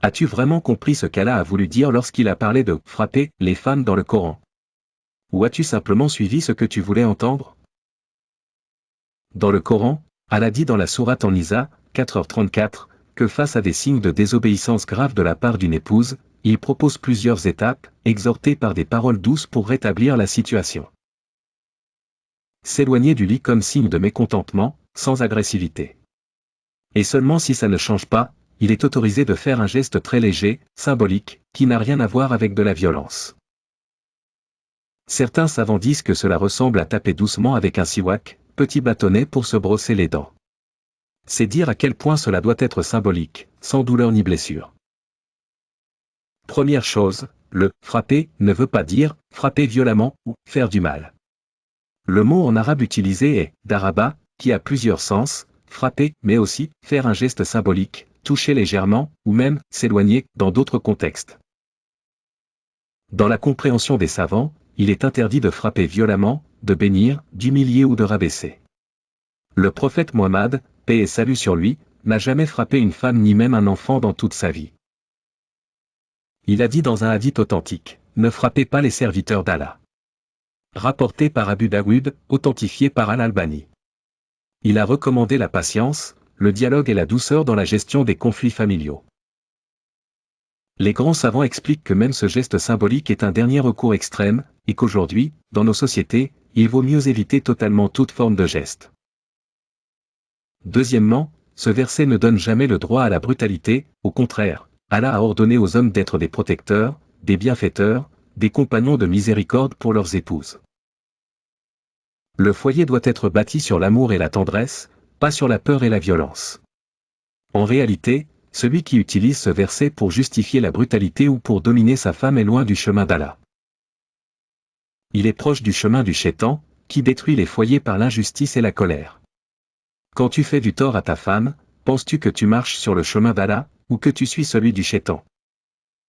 As-tu vraiment compris ce qu'Allah a voulu dire lorsqu'il a parlé de « frapper » les femmes dans le Coran? Ou as-tu simplement suivi ce que tu voulais entendre? Dans le Coran, Allah dit dans la sourate An-Nisa, 4h34, que face à des signes de désobéissance grave de la part d'une épouse, il propose plusieurs étapes, exhortées par des paroles douces pour rétablir la situation. S'éloigner du lit comme signe de mécontentement, sans agressivité. Et seulement si ça ne change pas, il est autorisé de faire un geste très léger, symbolique, qui n'a rien à voir avec de la violence. Certains savants disent que cela ressemble à taper doucement avec un siwak, petit bâtonnet pour se brosser les dents. C'est dire à quel point cela doit être symbolique, sans douleur ni blessure. Première chose, le « frapper » ne veut pas dire « frapper violemment » ou « faire du mal ». Le mot en arabe utilisé est « daraba », qui a plusieurs sens, frapper, mais aussi faire un geste symbolique, toucher légèrement, ou même s'éloigner dans d'autres contextes. Dans la compréhension des savants, il est interdit de frapper violemment, de bénir, d'humilier ou de rabaisser. Le prophète Mohammed, paix et salut sur lui, n'a jamais frappé une femme ni même un enfant dans toute sa vie. Il a dit dans un hadith authentique, « Ne frappez pas les serviteurs d'Allah ». Rapporté par Abu Daoud, authentifié par Al-Albani. Il a recommandé la patience, le dialogue et la douceur dans la gestion des conflits familiaux. Les grands savants expliquent que même ce geste symbolique est un dernier recours extrême, et qu'aujourd'hui, dans nos sociétés, il vaut mieux éviter totalement toute forme de geste. Deuxièmement, ce verset ne donne jamais le droit à la brutalité, au contraire, Allah a ordonné aux hommes d'être des protecteurs, des bienfaiteurs, des compagnons de miséricorde pour leurs épouses. Le foyer doit être bâti sur l'amour et la tendresse, pas sur la peur et la violence. En réalité, celui qui utilise ce verset pour justifier la brutalité ou pour dominer sa femme est loin du chemin d'Allah. Il est proche du chemin du Shaitan, qui détruit les foyers par l'injustice et la colère. Quand tu fais du tort à ta femme, penses-tu que tu marches sur le chemin d'Allah, ou que tu suis celui du Shaitan?